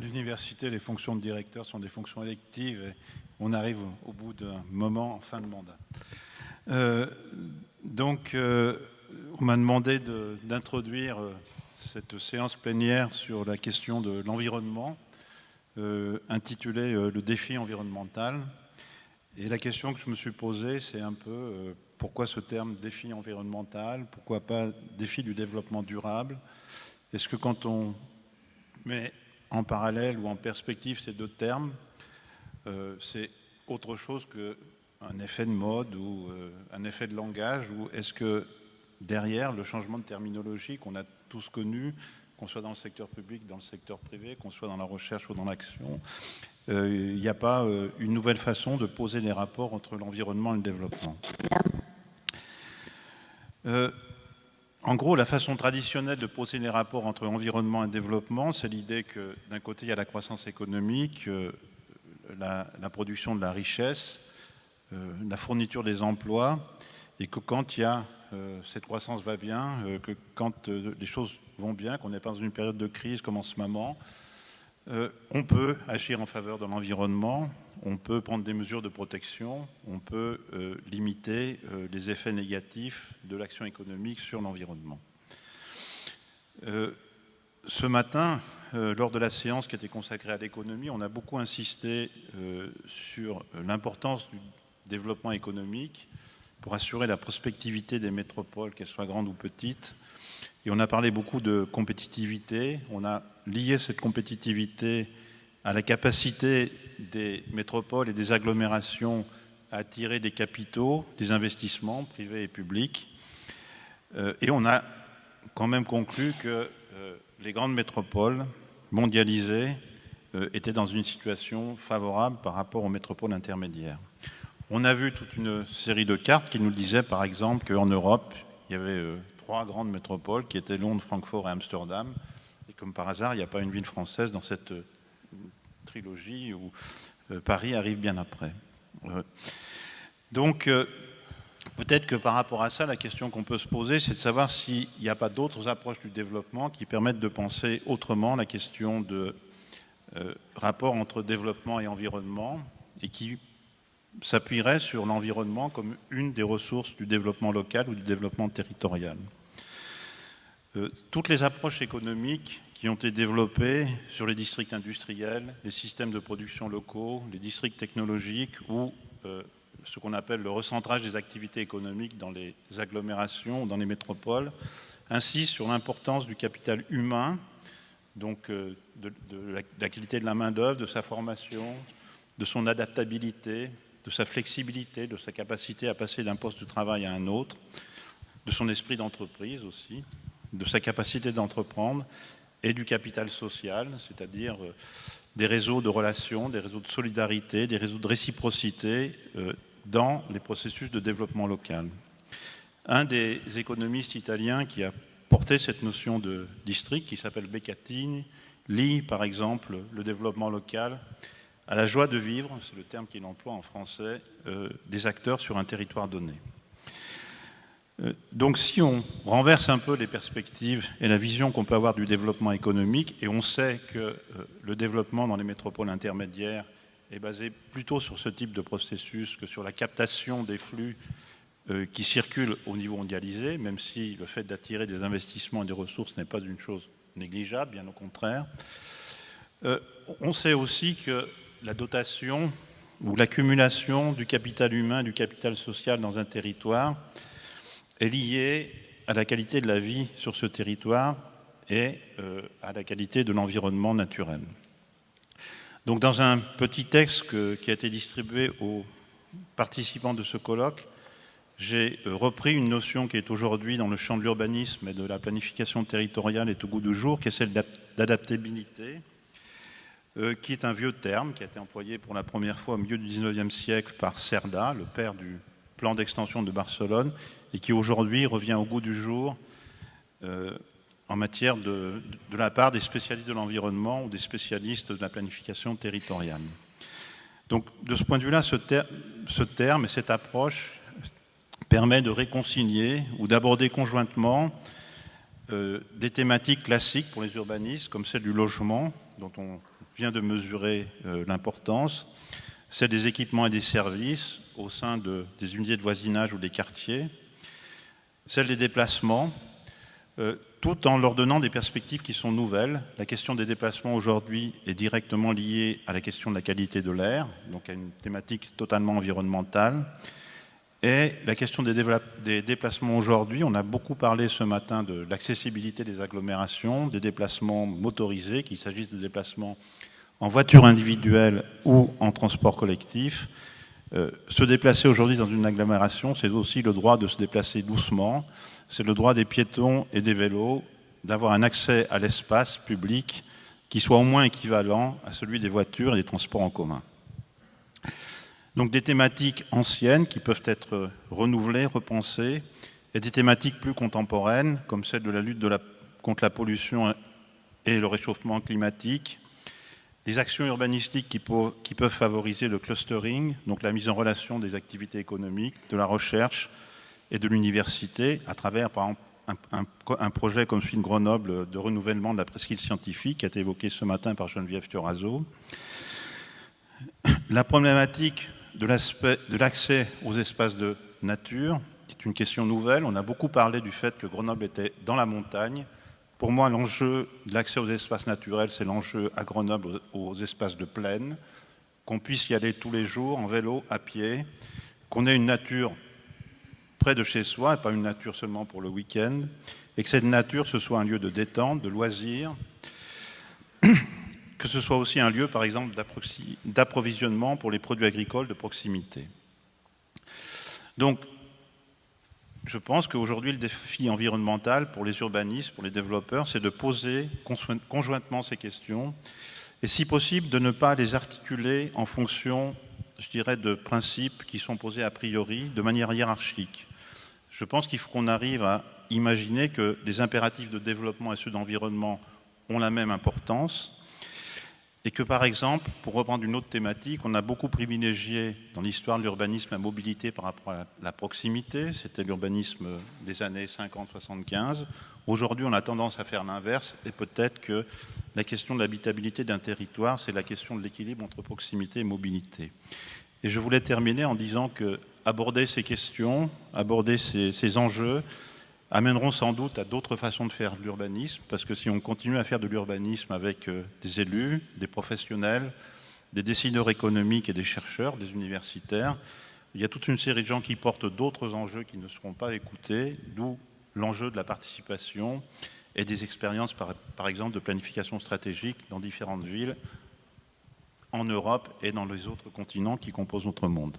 l'université, les fonctions de directeur sont des fonctions électives et on arrive au bout d'un moment en fin de mandat. On m'a demandé d'introduire cette séance plénière sur la question de l'environnement, intitulée « Le défi environnemental ». Et la question que je me suis posée, c'est un peu pourquoi ce terme défi environnemental, pourquoi pas défi du développement durable? Est-ce que quand on met en parallèle ou en perspective ces deux termes, c'est autre chose qu'un effet de mode ou un effet de langage, ou est-ce que derrière le changement de terminologie qu'on a tous connu, qu'on soit dans le secteur public, dans le secteur privé, qu'on soit dans la recherche ou dans l'action, il n'y a pas une nouvelle façon de poser les rapports entre l'environnement et le développement? En gros, la façon traditionnelle de poser les rapports entre environnement et développement, c'est l'idée que d'un côté, il y a la croissance économique, la production de la richesse, la fourniture des emplois, et que quand il y a cette croissance va bien, que quand les choses vont bien, qu'on n'est pas dans une période de crise comme en ce moment, on peut agir en faveur de l'environnement, on peut prendre des mesures de protection, on peut limiter les effets négatifs de l'action économique sur l'environnement. Ce matin, lors de la séance qui était consacrée à l'économie, on a beaucoup insisté sur l'importance du développement économique pour assurer la prospectivité des métropoles, qu'elles soient grandes ou petites. Et on a parlé beaucoup de compétitivité. On a lié cette compétitivité à la capacité des métropoles et des agglomérations à attirer des capitaux, des investissements privés et publics. Et on a quand même conclu que les grandes métropoles mondialisées étaient dans une situation favorable par rapport aux métropoles intermédiaires. On a vu toute une série de cartes qui nous disaient par exemple qu'en Europe, il y avait 3 grandes métropoles qui étaient Londres, Francfort et Amsterdam. Et comme par hasard, il n'y a pas une ville française dans cette trilogie où Paris arrive bien après. Donc, peut-être que par rapport à ça, la question qu'on peut se poser, c'est de savoir s'il n'y a pas d'autres approches du développement qui permettent de penser autrement la question de rapport entre développement et environnement et qui s'appuierait sur l'environnement comme une des ressources du développement local ou du développement territorial. Toutes les approches économiques qui ont été développées sur les districts industriels, les systèmes de production locaux, les districts technologiques ou ce qu'on appelle le recentrage des activités économiques dans les agglomérations ou dans les métropoles, insistent sur l'importance du capital humain, donc de la qualité de la main-d'œuvre, de sa formation, de son adaptabilité, de sa flexibilité, de sa capacité à passer d'un poste de travail à un autre, de son esprit d'entreprise aussi, de sa capacité d'entreprendre, et du capital social, c'est-à-dire des réseaux de relations, des réseaux de solidarité, des réseaux de réciprocité dans les processus de développement local. Un des économistes italiens qui a porté cette notion de district, qui s'appelle Beccatini, lie par exemple le développement local à la joie de vivre, c'est le terme qu'il emploie en français, des acteurs sur un territoire donné. Donc si on renverse un peu les perspectives et la vision qu'on peut avoir du développement économique, et on sait que le développement dans les métropoles intermédiaires est basé plutôt sur ce type de processus que sur la captation des flux qui circulent au niveau mondialisé, même si le fait d'attirer des investissements et des ressources n'est pas une chose négligeable, bien au contraire. On sait aussi que la dotation ou l'accumulation du capital humain et du capital social dans un territoire est liée à la qualité de la vie sur ce territoire et à la qualité de l'environnement naturel. Donc dans un petit texte qui a été distribué aux participants de ce colloque, j'ai repris une notion qui est aujourd'hui dans le champ de l'urbanisme et de la planification territoriale et au goût du jour, qui est celle d'adaptabilité, qui est un vieux terme qui a été employé pour la première fois au milieu du XIXe siècle par Cerda, le père du plan d'extension de Barcelone, et qui aujourd'hui revient au goût du jour en matière de la part des spécialistes de l'environnement ou des spécialistes de la planification territoriale. Donc de ce point de vue-là, ce terme et cette approche permet de réconcilier ou d'aborder conjointement des thématiques classiques pour les urbanistes, comme celle du logement, dont on vient de mesurer l'importance, celle des équipements et des services au sein des unités de voisinage ou des quartiers, celle des déplacements, tout en leur donnant des perspectives qui sont nouvelles. La question des déplacements aujourd'hui est directement liée à la question de la qualité de l'air, donc à une thématique totalement environnementale. Et la question des déplacements aujourd'hui, on a beaucoup parlé ce matin de l'accessibilité des agglomérations, des déplacements motorisés, qu'il s'agisse de déplacements en voiture individuelle ou en transport collectif. Se déplacer aujourd'hui dans une agglomération, c'est aussi le droit de se déplacer doucement, c'est le droit des piétons et des vélos d'avoir un accès à l'espace public qui soit au moins équivalent à celui des voitures et des transports en commun. Donc des thématiques anciennes qui peuvent être renouvelées, repensées, et des thématiques plus contemporaines, comme celle de la lutte contre la pollution et le réchauffement climatique, des actions urbanistiques qui peuvent favoriser le clustering, donc la mise en relation des activités économiques, de la recherche et de l'université, à travers, par exemple, un projet comme celui de Grenoble de renouvellement de la presqu'île scientifique, qui a été évoqué ce matin par Geneviève Thiorazo. La problématique de l'accès aux espaces de nature, qui est une question nouvelle. On a beaucoup parlé du fait que Grenoble était dans la montagne. Pour moi, l'enjeu de l'accès aux espaces naturels, c'est l'enjeu à Grenoble aux espaces de plaine, qu'on puisse y aller tous les jours en vélo, à pied, qu'on ait une nature près de chez soi, et pas une nature seulement pour le week-end, et que cette nature, ce soit un lieu de détente, de loisirs, que ce soit aussi un lieu, par exemple, d'approvisionnement pour les produits agricoles de proximité. Donc, je pense qu'aujourd'hui, le défi environnemental pour les urbanistes, pour les développeurs, c'est de poser conjointement ces questions et, si possible, de ne pas les articuler en fonction, je dirais, de principes qui sont posés a priori, de manière hiérarchique. Je pense qu'il faut qu'on arrive à imaginer que les impératifs de développement et ceux d'environnement ont la même importance et que, par exemple, pour reprendre une autre thématique, on a beaucoup privilégié dans l'histoire de l'urbanisme la mobilité par rapport à la proximité. C'était l'urbanisme des années 50-75. Aujourd'hui, on a tendance à faire l'inverse et peut-être que la question de l'habitabilité d'un territoire, c'est la question de l'équilibre entre proximité et mobilité. Et je voulais terminer en disant que aborder ces questions, aborder ces enjeux, amèneront sans doute à d'autres façons de faire de l'urbanisme, parce que si on continue à faire de l'urbanisme avec des élus, des professionnels, des décideurs économiques et des chercheurs, des universitaires, il y a toute une série de gens qui portent d'autres enjeux qui ne seront pas écoutés, d'où l'enjeu de la participation et des expériences, par exemple, de planification stratégique dans différentes villes en Europe et dans les autres continents qui composent notre monde.